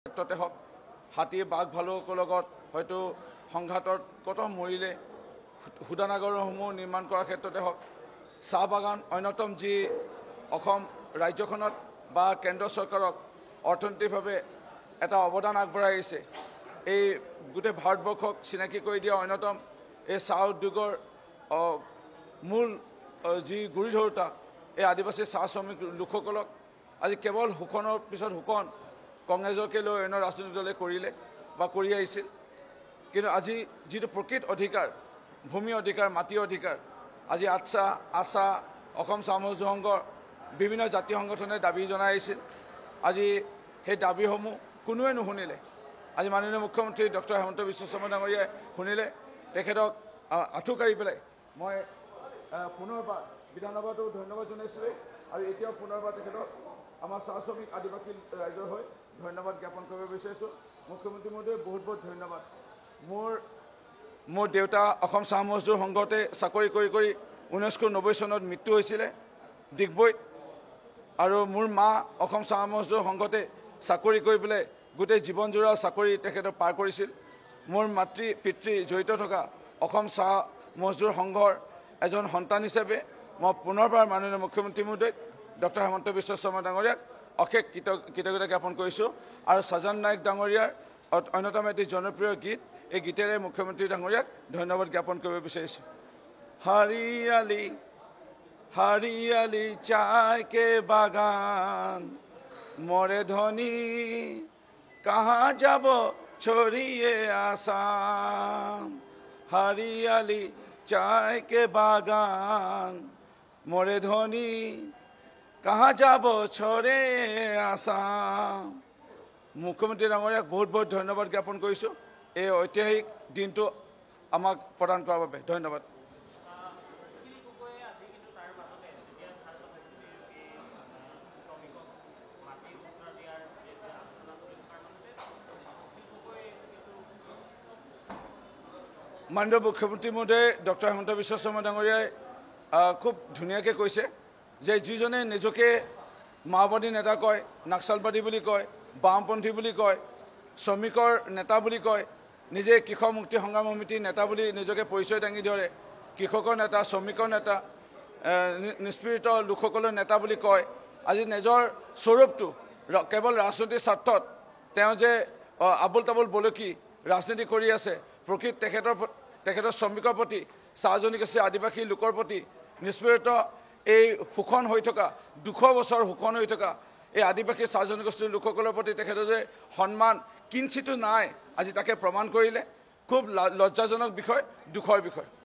ক্ষেত্ৰতে হওক হাতী বাঘ ভালুকৰ লগত হয়তো সংঘাতত কত মৰিলে শোধনাগাৰসমূহ নিৰ্মাণ কৰাৰ ক্ষেত্ৰতে হওক চাহ বাগান অন্যতম যি অসম ৰাজ্যখনত বা কেন্দ্ৰ চৰকাৰক অৰ্থনৈতিকভাৱে এটা অৱদান আগবঢ়াই আহিছে এই গোটেই ভাৰতবৰ্ষক চিনাকি কৰি দিয়া অন্যতম এই চাহ উদ্যোগৰ মূল যি গুৰি ধৰোঁতা এই আদিবাসী চাহ শ্ৰমিক লোকসকলক আজি কেৱল শোষণৰ পিছত শোষণ কংগ্ৰেছকে লৈ অন্য ৰাজনৈতিক দলে কৰিলে বা কৰি আহিছিল কিন্তু আজি যিটো প্ৰকৃত অধিকাৰ ভূমি অধিকাৰ মাটি অধিকাৰ আজি আছা অসম চাহ মজদুৰ সংঘৰ বিভিন্ন জাতীয় সংগঠনে দাবী জনাই আহিছিল আজি সেই দাবীসমূহ কোনোৱে নুশুনিলে আজি মাননীয় মুখ্যমন্ত্ৰী ডক্টৰ হেমন্ত বিশ্ব শৰ্মা ডাঙৰীয়াই শুনিলে তেখেতক আঁঠু কাঢ়ি পেলাই মই পুনৰবাৰ বিধানসভাতো ধন্যবাদ জনাইছোঁ আৰু এতিয়াও পুনৰবাৰ তেখেতক আমাৰ চাহ শ্ৰমিক আদিবাসী ৰাইজৰ হৈ ধন্যবাদ জ্ঞাপন কৰিব বিচাৰিছোঁ মুখ্যমন্ত্ৰী মহোদয় বহুত বহুত ধন্যবাদ মোৰ দেউতা অসম চাহ মজদুৰ সংঘতে চাকৰি কৰি 1990 চনত মৃত্যু হৈছিলে ডিগবৈত আৰু মোৰ মা অসম চাহ মজদুৰ সংঘতে চাকৰি কৰি পেলাই গোটেই জীৱনজোৰা চাকৰি তেখেতে পাৰ কৰিছিল মোৰ মাতৃ পিতৃ জড়িত থকা অসম চাহ মজদুৰ সংঘৰ এজন সন্তান হিচাপে মই পুনৰবাৰ মাননীয় মুখ্যমন্ত্ৰী মহোদয় ডক্টৰ হেমন্ত বিশ্ব শৰ্মা ডাঙৰীয়াক অশেষ কৃতজ্ঞতা জ্ঞাপন কৰিছোঁ আৰু সাজান নায়ক ডাঙৰীয়াৰ অন্যতম এটি জনপ্ৰিয় গীত এই গীতেৰে মুখ্যমন্ত্ৰী ডাঙৰীয়াক ধন্যবাদ জ্ঞাপন কৰিব বিচাৰিছোঁ हरियाली हरियाली चाय के बागान मोरे धनी कहाँ जाबो छोड़िए आसाम हरियाली चाय के बागान मोरे धनी कहाँ जाबो छोड़े आसाम मुख्यमंत्री डाঙৰীয়াক बहुत बहुत धन्यवाद ज्ञापन কৰিছোঁ এই ঐতিহাসিক দিনটো আমাক প্ৰদান কৰাৰ বাবে ধন্যবাদ মাননীয় মুখ্যমন্ত্ৰী মহোদয় ডক্টৰ হেমন্ত বিশ্ব শৰ্মা ডাঙৰীয়াই খুব ধুনীয়াকৈ কৈছে যে যিজনে নিজকে মাওবাদী নেতা কয় নক্সালবাদী বুলি কয় বামপন্থী বুলি কয় শ্ৰমিকৰ নেতা বুলি কয় নিজে কৃষক মুক্তি সংগ্ৰাম সমিতিৰ নেতা বুলি নিজকে পৰিচয় দাঙি ধৰে কৃষকৰ নেতা শ্ৰমিকৰ নেতা নিষ্পীড়িত লোকসকলৰ নেতা বুলি কয় আজি নিজৰ স্বৰূপটো কেৱল ৰাজনৈতিক স্বাৰ্থত তেওঁ যে আবুল তাবুল বলকি ৰাজনীতি কৰি আছে প্ৰকৃত তেখেতৰ শ্ৰমিকৰ প্ৰতি চাহ জনগোষ্ঠী আদিবাসী লোকৰ প্ৰতি নিষ্পীড়িত এই শোষণ হৈ থকা 200 বছৰ শোষণ হৈ থকা এই আদিবাসী চাহ জনগোষ্ঠীৰ লোকসকলৰ প্ৰতি তেখেতৰ যে সন্মান কিঞ্চিতো নাই আজি তাকে প্ৰমাণ কৰিলে খুব লজ্জাজনক বিষয় দুখৰ বিষয়